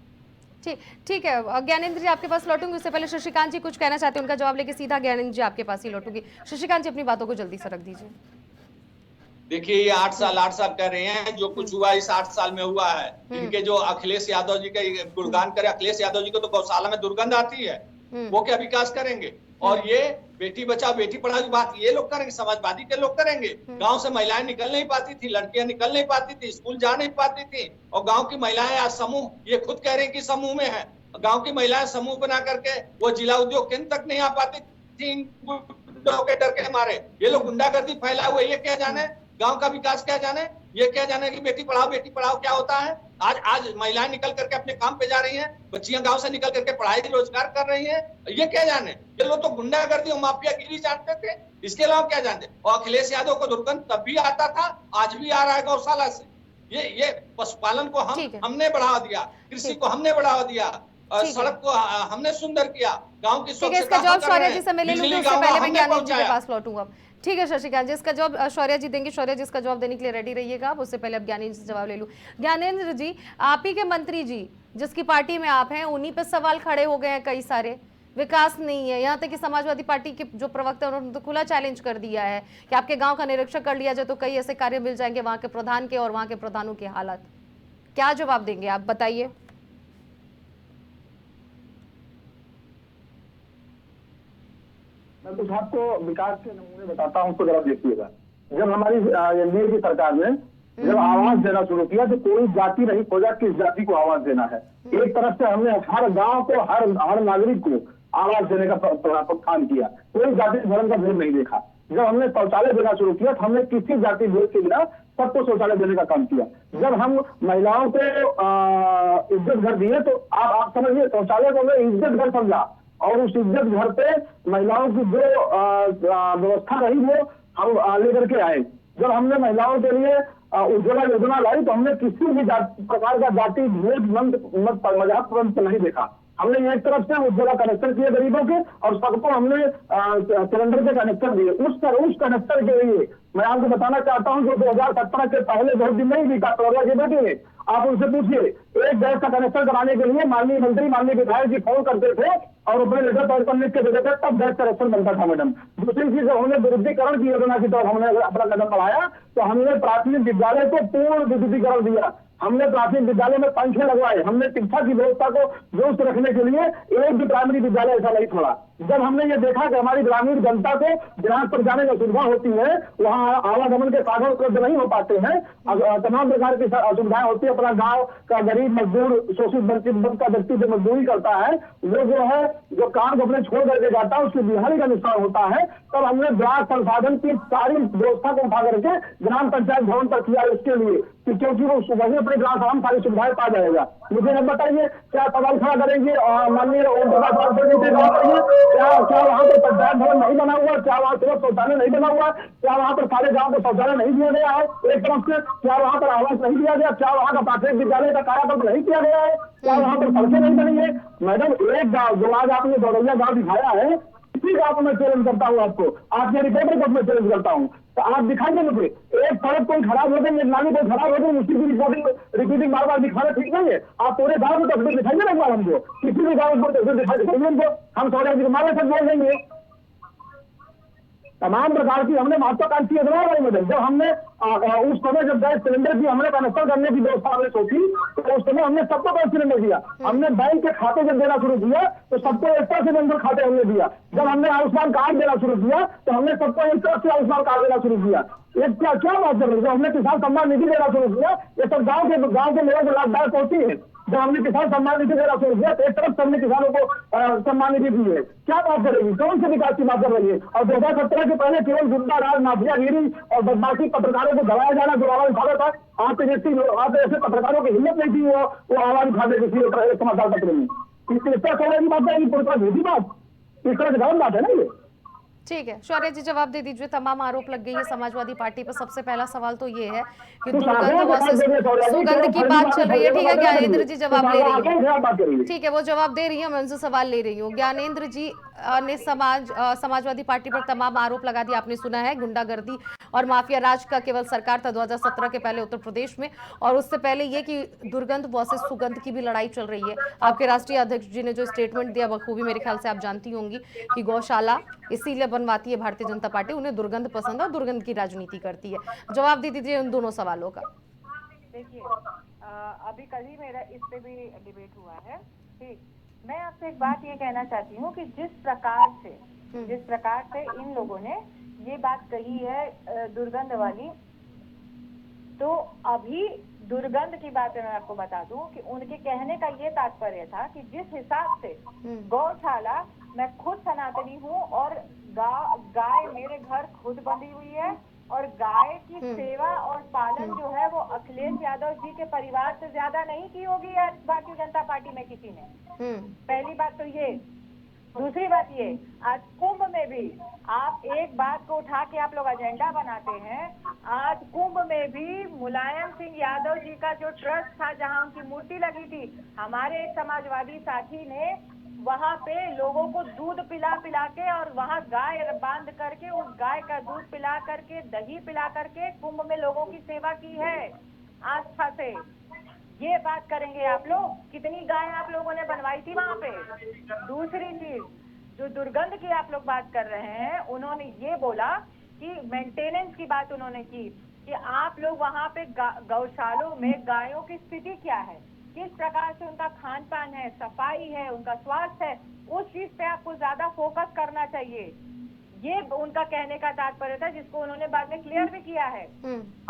ठीक है ज्ञानेंद्र जी आपके पास लौटूंगी, उससे पहले शशिकांत जी कुछ कहना चाहते हैं, उनका जवाब लेके सीधा ज्ञानेंद्र जी आपके पास ही लौटूंगी। शशिकांत जी अपनी बातों को जल्दी से रख दीजिए। देखिए ये 8 साल कह रहे हैं, जो कुछ हुआ इस 8 साल में हुआ है। इनके जो अखिलेश यादव जी का गुणगान करे, अखिलेश यादव जी को तो गौशाला में दुर्गंध आती है, वो क्या विकास करेंगे? और ये बेटी बचाओ बेटी पढ़ाओ की बात ये लोग करेंगे, समाजवादी के लोग करेंगे। गांव से महिलाएं निकल नहीं पाती थी, लड़कियां निकल नहीं पाती थी, स्कूल जा नहीं पाती थी, और गांव की महिलाएं आज समूह, ये खुद कह रहे हैं कि समूह में है, गांव की महिलाएं समूह बना करके वो जिला उद्योग केंद्र तक नहीं आ पाती थी के डर के मारे। ये लोग गुंडागर्दी फैलाए हुए, ये क्या जाने गांव का विकास क्या जाने, ये क्या जाने कि बेटी पढ़ाओ क्या होता है। आज महिलाएं निकल करके अपने काम पे जा रही हैं, बच्चियां गांव से निकल करके पढ़ाई रोजगार कर रही हैं, ये क्या जाने। ये लोग तो गुंडागर्दी और माफियागिरी जानते थे, इसके अलावा क्या जानते। और अखिलेश यादव को दुर्गंध तब भी आता था, आज भी आ रहा है गौशाला से। ये पशुपालन को हमने बढ़ावा दिया, कृषि को हमने बढ़ावा दिया, और सड़क को हमने सुंदर किया, गाँव की स्वच्छता जवाब शौर्या जी से मिले लूंगी, उससे पहले मैं ज्ञानेंद्र जी के पास लौटूंगा। ठीक है शशिकांत जी, इसका जवाब शौर्या जी देंगे, शौर्या जी इसका जवाब देने के लिए रेडी रहिएगा आप। उससे पहले अब ज्ञानेंद्र से जवाब ले लूं। ज्ञानेंद्र जी, आप ही के मंत्री जी जिसकी पार्टी में आप हैं, उन्हीं पे सवाल खड़े हो गए हैं कई सारे, विकास नहीं है। यहाँ तक कि समाजवादी पार्टी के जो प्रवक्ता है उन्होंने तो खुला चैलेंज कर दिया है कि आपके गाँव का निरीक्षण कर लिया जाए तो कई ऐसे कार्य मिल जाएंगे वहाँ के प्रधान के, और वहाँ के प्रधानों की हालत। क्या जवाब देंगे आप, बताइए। मैं कुछ आपको विकास के नमूने बताता हूँ, तो जरा देखिएगा। जब हमारी एनडीए की सरकार ने जब आवास देना शुरू किया, तो कोई जाति नहीं खोजा किस जाति को आवास देना है। एक तरफ से हमने हर गांव को, हर नागरिक को आवास देने का प्रावधान किया, कोई जाति धर्म का भेद नहीं देखा। जब हमने शौचालय देना शुरू किया, तो हमने किसी जाति भेद के बिना सबको शौचालय देने का काम किया। जब हम महिलाओं को इज्जत घर दिए, तो आप समझिए शौचालय को हमने इज्जत घर समझा, और उस इज्जत घर पे महिलाओं की जो व्यवस्था रही वो हम लेकर के आए। जब हमने महिलाओं के लिए उज्ज्वला योजना लाई, तो हमने किसी भी प्रकार का जाति भेद मजहब नहीं देखा। हमने एक तरफ से उज्ज्वला कनेक्शन किए गरीबों के, और सबको हमने सिलेंडर के कनेक्शन दिए। उस कनेक्शन के लिए मैं आपको बताना चाहता हूं, जो 2017 के पहले 10 दिन नहीं बीता, प्रज्ञा जी बैठे, आप उनसे पूछिए, एक गैस का कनेक्शन कराने के लिए माननीय मंत्री, माननीय विधायक जी फोन करते थे और अपने लेटर पैड पर लिख के देते थे, तब गैस कनेक्शन बनता था मैडम। दूसरी चीज, हमने विद्युतीकरण की योजना की तरफ हमने अपना कदम बढ़ाया, तो हमने प्राथमिक विद्यालय को पूर्ण विद्युतीकरण दिया। हमने प्राथमिक विद्यालय में पंखे लगवाए, हमने शिक्षा की व्यवस्था को दुरुस्त रखने के लिए एक भी प्राइमरी विद्यालय ऐसा नहीं छोड़ा। जब हमने ये देखा कि हमारी ग्रामीण जनता को जहाँ पर जाने में असुविधा होती है, वहाँ आवागमन के साधन उपलब्ध नहीं हो पाते हैं, तमाम प्रकार की असुविधाएं होती है। अपना गांव का गरीब मजदूर, शोषित वर्ग का व्यक्ति जो मजदूरी करता है, वो जो है जो काम को अपने छोड़ करके जाता है, उसकी दिहाड़ी का नुकसान होता है। तब हमने ब्लॉक संसाधन की सारी व्यवस्था को उठा करके ग्राम पंचायत भवन पर किया इसके लिए, क्योंकि वो वही अपने ग्राम में सारी सुविधाएं पा जाएगा। मुझे अब बताइए, क्या सवाल खड़ा करेंगे माननीय ओम प्रकाश क्या वहाँ पर पंचायत भवन नहीं बना हुआ? क्या वहाँ सुरक्षित शौचालय नहीं बना हुआ? क्या वहाँ पर सारे गांव को शौचालय नहीं दिया गया है एक तरफ से? क्या वहाँ पर आवास नहीं दिया गया? क्या वहाँ का प्राथमिक विद्यालय का कायाकल्प नहीं किया गया है? क्या वहाँ पर सड़कें नहीं बनी है? मैडम, एक गाँव जो आज आपने गौरैया गाँव दिखाया है, इसी गाँव को मैं चैलेंज करता हूँ आपको, आपके रिपोर्टर को मैं चैलेंज करता हूँ। तो आप दिखाइए मुझे, एक सड़क कोई खराब हो गई, एक नाली कोई खराब हो गई, उसकी भी रिपोर्टिंग बार बार दिखाना ठीक नहीं है। आप पूरे गाँव को तस्वीर दिखाइए ना एक बार हमको, किसी भी गाँव को तस्वीर दिखाइए हमको, हम सौर्य जी हमारे साथ बोल देंगे। तमाम प्रकार की हमने महत्वाकांक्षी योजनाएं बनाई मैडम। जब हमने उस समय जब गैस सिलेंडर की हमने कनेक्शन करने की व्यवस्था हमने सोची, तो उस समय हमने सबको गैस सिलेंडर दिया। हमने बैंक के खाते जब देना शुरू किया तो सबको एक्स्ट्रा सिलेंडर खाते हमने दिया। जब हमने आयुष्मान कार्ड देना शुरू किया तो हमने सबको एक्स्ट्रा से आयुष्मान कार्ड देना शुरू किया। एक क्या बात कर रही है? हमने किसान सम्मान निधि देना शुरू किया, ये सब गाँव के लोगों को लाभदायक होती है। जब हमने किसान सम्मान निधि देना शुरू किया तो एक तरफ हमने किसानों को सम्मान निधि दी है। क्या बात करेगी? कौन से विकास की बात कर रही है? और 2017 के पहले केवल गुंडा राज, माफियागिरी और बदमाशी पत्रकारों को दबाया जाना जो आवाज उठाता था, आप ऐसे पत्रकारों की हिम्मत नहीं थी वो आवाज उठाने किसी समाचार पत्र में। इस तरह की बात है, पूरी तरह झूठी बात, इस तरह की गलत बात है ना ये। ठीक है, शौर्य जी जवाब दे दीजिए। तमाम आरोप लग गई है समाजवादी पार्टी पर। सबसे पहला सवाल तो ये है कि दुर्गंध वर्सेस सुगंध की बात चल रही है। ठीक है, ज्ञानेंद्र जी जवाब ले रही है। ठीक है, वो जवाब दे रही है, मैं उनसे सवाल ले रही हूँ। ज्ञानेंद्र जी ने समाजवादी पार्टी पर तमाम आरोप लगा दिया। आपने सुना है गुंडागर्दी और माफिया राज का केवल सरकार था 2017 के पहले उत्तर प्रदेश में, और उससे पहले ये कि दुर्गंध वर्सेस सुगंध की भी लड़ाई चल रही है। आपके राष्ट्रीय अध्यक्ष जी ने जो स्टेटमेंट दिया बखूबी मेरे ख्याल से आप जानती होंगी कि गौशाला इसीलिए बनवाती है भारतीय जनता पार्टी, उन्हें दुर्गंध पसंद है और दुर्गंध की राजनीति करती है। जवाब दे दीजिए उन दोनों सवालों का। देखिए, अभी कल ही मेरा इस पे भी डिबेट हुआ है। ठीक, मैं आपसे एक बात ये कहना चाहती हूँ कि जिस प्रकार से इन लोगों ने ये बात कही है दुर्गंध वाली, तो अभी दुर्गंध की बात मैं आपको बता दूं कि उनके कहने का ये तात्पर्य था कि जिस हिसाब से गौशाला, मैं खुद सनातनी हूँ और गाय मेरे घर खुद बंधी हुई है, और गाय की सेवा और पालन जो है वो अखिलेश यादव जी के परिवार से ज्यादा नहीं की होगी आज भारतीय जनता पार्टी में किसी ने। पहली बात तो ये। दूसरी बात ये, आज कुंभ में भी आप एक बात को उठा के आप लोग एजेंडा बनाते हैं। आज कुंभ में भी मुलायम सिंह यादव जी का जो ट्रस्ट था, जहां उनकी मूर्ति लगी थी, हमारे एक समाजवादी साथी ने वहां पे लोगों को दूध पिला के और वहां गाय बांध करके उस गाय का दूध पिला करके, दही पिला करके कुंभ में लोगों की सेवा की है आस्था से। ये बात करेंगे आप लोग, कितनी गाय आप लोगों ने बनवाई थी वहां पे। दूसरी चीज, जो दुर्गंध की आप लोग बात कर रहे हैं, उन्होंने ये बोला कि मेंटेनेंस की बात उन्होंने की कि आप लोग वहां पे गौशालों में गायों की स्थिति क्या है, किस प्रकार से उनका खान पान है, सफाई है, उनका स्वास्थ्य है, उस चीज पे आपको ज्यादा फोकस करना चाहिए। ये उनका कहने का तात्पर्य था, जिसको उन्होंने बाद में क्लियर भी किया है।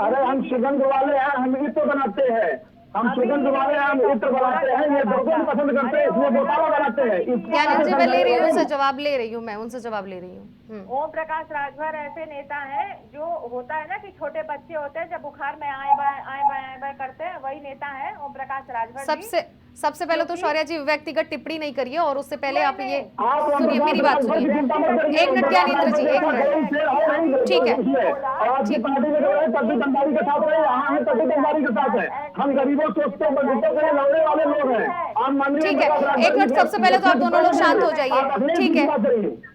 अरे हम सुगंध वाले हैं, हम इत्र बनाते हैं, हम सुगंध वाले हैं, हम इत्र बनाते हैं, ये दुर्गंध पसंद करते हैं, इसलिए घोटाला बनाते हैं। ज्ञानेंद्र जी मैं ले रही हूँ, उनसे जवाब ले रही हूँ, मैं उनसे जवाब ले रही हूँ। ओम प्रकाश राजभर ऐसे नेता हैं जो होता है ना कि छोटे बच्चे होते हैं जब बुखार में आए बाएं करते हैं, वही नेता है ओम प्रकाश राजभर। सबसे पहले तो शौर्य जी व्यक्तिगत टिप्पणी नहीं करिए, और उससे पहले आप ये सुनिए, मेरी बात सुनिए। एक मिनट ज्ञानेंद्र जी, एक मिनट। ठीक है, हम गरीबों ठीक है, एक मिनट। सबसे पहले तो आप दोनों लोग शांत हो जाइए, ठीक है।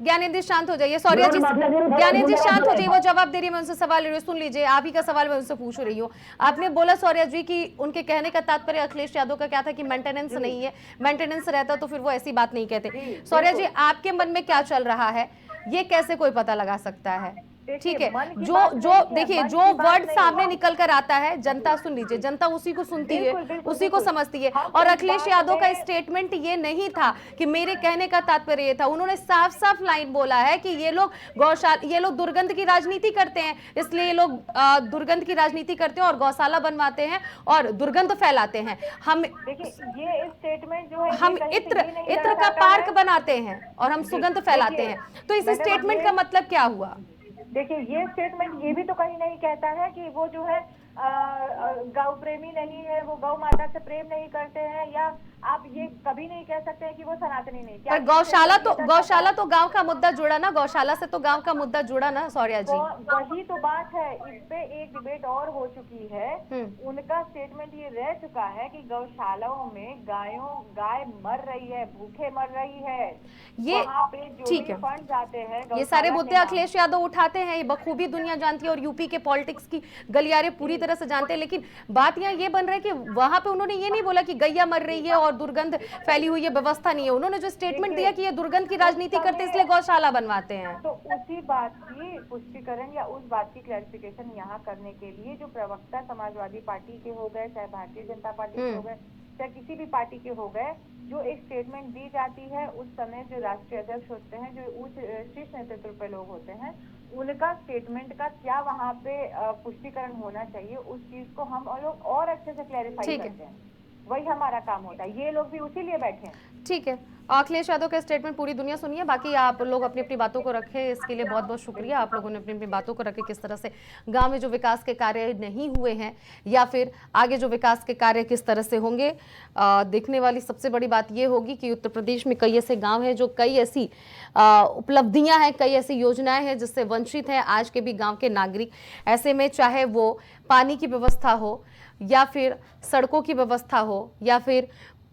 ज्ञानेंद्र शांत हो जाइए, शौर्य जी ज्ञानेंद्र जी शांत हो जाइए, वो जवाब दे रही है, मैं उनसे सवाल ले रही हूँ। सुन लीजिए, आप ही का सवाल मैं उनसे पूछ रही हूँ। आपने बोला शौर्य जी की उनके कहने का तात्पर्य अखिलेश यादव का क्या था कि मेंटेनेंस नहीं है, मेंटेनेंस रहता तो फिर वो ऐसी बात नहीं कहते। शौर्य जी आपके मन में क्या चल रहा है, ये कैसे कोई पता लगा सकता है? ठीक है, जो देखिए जो वर्ड सामने निकल कर आता है जनता सुन लीजिए, जनता उसी को सुनती है, उसी को समझती है। और अखिलेश यादव का स्टेटमेंट ये नहीं था कि मेरे कहने का तात्पर्य ये था, उन्होंने साफ साफ लाइन बोला है कि ये लोग गौशाला, ये लोग दुर्गंध की राजनीति करते हैं, इसलिए ये लोग दुर्गंध की राजनीति करते हैं और गौशाला बनवाते हैं और दुर्गंध फैलाते हैं। हम देखिए ये स्टेटमेंट जो है, हम इत्र का पार्क बनाते हैं और हम सुगंध फैलाते हैं, तो इस स्टेटमेंट का मतलब क्या हुआ? देखिए ये स्टेटमेंट ये भी तो कहीं नहीं कहता है कि वो जो है गौ प्रेमी नहीं है, वो गौ माता से प्रेम नहीं करते हैं, या आप ये कभी नहीं कह सकते हैं कि वो सनातनी नहीं। पर गौशाला तो गांव का मुद्दा जुड़ा ना, गौशाला से तो गांव का मुद्दा जुड़ा ना सौर्या जी। वही तो बात है, इस पे एक डिबेट और हो चुकी है। उनका स्टेटमेंट ये रह चुका है कि गौशालाओं में गाय मर रही है, भूखे मर रही है, ये ठीक है, फंड जाते हैं, ये सारे मुद्दे अखिलेश यादव उठाते हैं, ये बखूबी दुनिया जानती है और यूपी के पॉलिटिक्स की गलियारे पूरी तरह से जानते हैं। लेकिन बात यहाँ ये बन रहा है कि वहां पे उन्होंने ये नहीं बोला कि गैया मर रही है और दुर्गंध फैली हुई है, व्यवस्था नहीं है। उन्होंने जो स्टेटमेंट दिया कि ये दुर्गंध की राजनीति करते हैं इसलिए गौशाला बनवाते हैं। तो उसी बात की पुष्टिकरण या उस बात की क्लैरिफिकेशन यहाँ करने के लिए जो प्रवक्ता समाजवादी पार्टी के हो गए, चाहे भारतीय जनता पार्टी के हो गए, चाहे किसी भी पार्टी के हो गए, जो एक स्टेटमेंट दी जाती है उस समय जो राष्ट्रीय अध्यक्ष होते हैं, जो उच्च शीर्ष नेतृत्व पे लोग होते हैं, उनका स्टेटमेंट का क्या वहाँ पे पुष्टिकरण होना चाहिए, उस चीज को हम लोग और अच्छे से क्लैरिफाई करते हैं। वही हमारा काम होता है, ये लोग भी उसी लिए बैठे हैं। ठीक है, अखिलेश यादव का स्टेटमेंट पूरी दुनिया सुनिए, बाकी आप लोग अपनी अपनी बातों को रखें, इसके लिए बहुत बहुत शुक्रिया। आप लोगों ने अपनी अपनी बातों को रखे, किस तरह से गांव में जो विकास के कार्य नहीं हुए हैं या फिर आगे जो विकास के कार्य किस तरह से होंगे। देखने वाली सबसे बड़ी बात ये होगी कि उत्तर प्रदेश में कई ऐसे गाँव हैं जो कई ऐसी उपलब्धियाँ हैं, कई ऐसी योजनाएं हैं जिससे वंचित हैं आज के भी गाँव के नागरिक। ऐसे में चाहे वो पानी की व्यवस्था हो या फिर सड़कों की व्यवस्था हो या फिर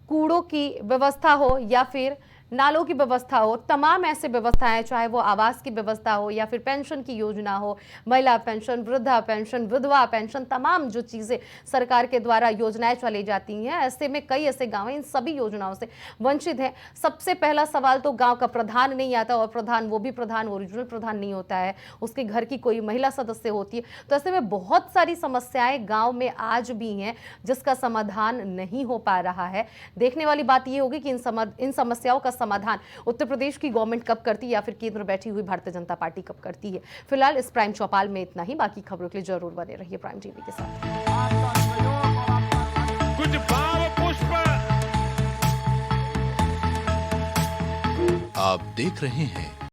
कूड़ों की व्यवस्था हो या फिर नालों की व्यवस्था हो, तमाम ऐसे व्यवस्थाएं, चाहे वो आवास की व्यवस्था हो या फिर पेंशन की योजना हो, महिला पेंशन, वृद्धा पेंशन, विधवा पेंशन, तमाम जो चीज़ें सरकार के द्वारा योजनाएं चलाई जाती हैं, ऐसे में कई ऐसे गाँव इन सभी योजनाओं से वंचित हैं। सबसे पहला सवाल तो गाँव का प्रधान नहीं आता, और प्रधान वो भी प्रधान ओरिजिनल प्रधान नहीं होता है, उसके घर की कोई महिला सदस्य होती है। तो ऐसे में बहुत सारी समस्याएं गाँव में आज भी हैं जिसका समाधान नहीं हो पा रहा है। देखने वाली बात ये होगी कि इन समस्याओं का समाधान उत्तर प्रदेश की गवर्नमेंट कब करती है या फिर केंद्र बैठी हुई भारतीय जनता पार्टी कब करती है। फिलहाल इस प्राइम चौपाल में इतना ही, बाकी खबरों के लिए जरूर बने रहिए प्राइम टीवी के साथ। कुछ भाव पुष्प आप देख रहे हैं